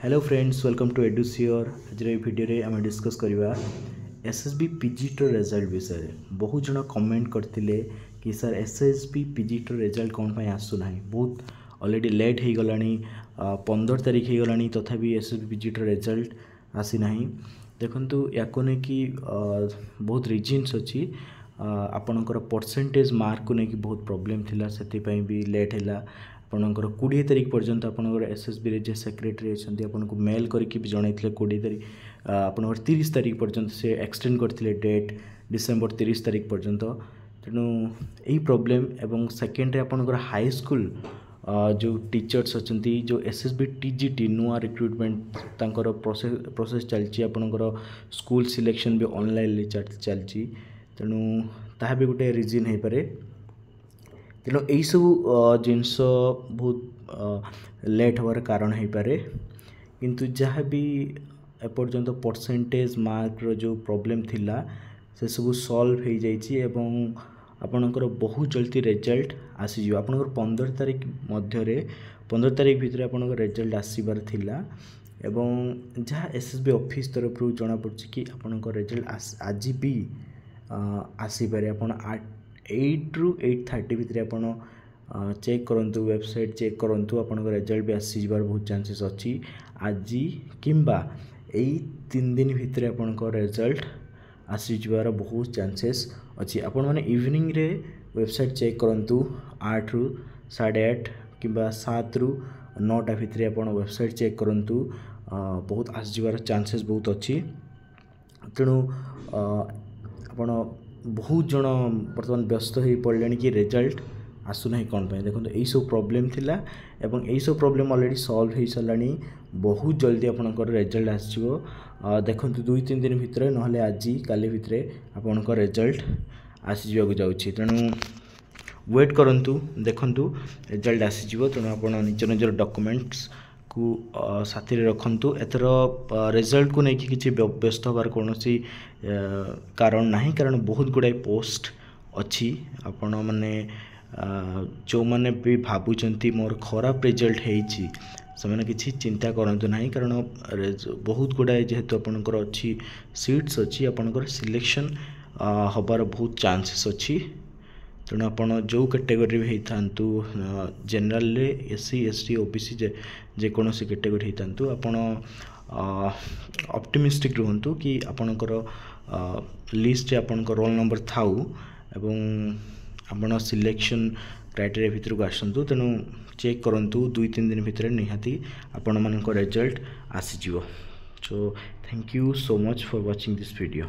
Hello friends, welcome to एडुसियर। आज video रे आम डिस्कस करवा एसएसबी पीजीटी रिजल्ट विषय। बहुत जन कमेंट करते कि सर एसएसबी पीजीटी रिजल्ट कौन पाई आसुना, बहुत ऑलरेडी लेट हो गला 15 तारीख हो गला तथापि एसएसबी पीजीटी रिजल्ट आसी ना। देखु या कि बहुत रिजन्स अच्छी आपणकर परसेंटेज मार्क को लेकिन बहुत प्रोब्लेम थिला, से भी लेट है। आपणकर 20 तारीख पर्यंत आपणकर एसएसबी रे जे सेक्रेटरी अच्छे आपको मेल करके भी जनई 20 तारीख आपणकर 30 तारीख पर्यंत से एक्सटेंड करते डेट डिसेम्बर 30 तारीख पर्यंत। तेणु यही प्रोब्लेम एवं सेकेंड आपणकर हाई स्कूल जो टीचर्स अच्छा जो एसएसबी टीजीटी नुआ रिक्रुटमेंट तांकर प्रोसेस चलती आपणकर स्कूल सिलेक्शन भी ऑनलाइन चलती। तेणु ताहा भी गोटे रिजन हो पारे। तेणु यही सब जिनस बहुत लेट हबार कारण हो पारे, किंतु जहाँ भी एपर्यंत परसेंटेज मार्क जो प्रॉब्लम थिला से सब सॉल्व हो जाइए एवं आपणकर बहुत जल्दी रिजल्ट आसीज। आपणकर 15 तारीख मध्य 15 तारीख भितर आपणकर रिजल्ट आसबार थिला एवं जहाँ एसएसबी ऑफिस तरफ जना पड़ी कि आपणकर रिजल्ट आज भी आसीपारे। आप 8 ରୁ 8:30 भितर आप चेक करूँ, वेबसाइट चेक करूँ, आपंकर रिजल्ट भी आसीबार बहुत चांसेस अच्छी। आज किंबा यही 3 दिन भितर आपंकर रिजल्ट आसीबार बहुत चांसेस अच्छी। आपण मैंने इवनिंग रे वेबसाइट चेक करूँ 8 ରୁ 8:30 किंबा 7 ରୁ 9टा भितर आप वेबसाइट चेक करूँ, बहुत आसबार चांसेस बहुत अच्छी। तेणु आपण बहुत जन बर्तमान व्यस्त हो पड़े कि रिजल्ट आसुना कौन पाई। देखो यही सब प्रॉब्लम थिला एवं यही सब प्रॉब्लम ऑलरेडी सॉल्व हो सारानी। बहुत जल्दी आपंकर रिजल्ट आसो। देखो 2-3 दिन भितर ना आज काली भितर आपंकर रिजल्ट आसीजा जाऊँगी। तेणु वेट करूँ, देखूँ रिजल्ट आसीज। तेणु आप निज निजर डॉक्यूमेंट्स को साथी रखु। एथर रिजल्ट को लेकिन किसी व्यस्त हबार कौन कारण ना, कारण बहुत गुड़ाए पोस्ट अच्छी। आपण मैंने जो मैंने भी भावुंट मोर खराब रिजल्ट होती से किसी चिंता करूँ ना, कारण बहुत गुड़ाए जेहेतु आपंकर अच्छी सीट्स अच्छी आपंकर सिलेक्शन हबार बहुत चांसेस अच्छी। तेणु आप जो कैटेगरी भी होता जनरल एससी एसटी ओबीसी जेकोसी कैटेगरी होता आपण ऑप्टिमिस्टिक रुहतु कि आपणकर लिस्ट आपणकर रोल नंबर थाउ एवं आपण सिलेक्शन क्राइटेरिया भितर को आसतु। तेणु चेक करूँ 2-3 दिन भितर निहाती आपण मान रिजल्ट आसीज। So thank you so much for watching this video.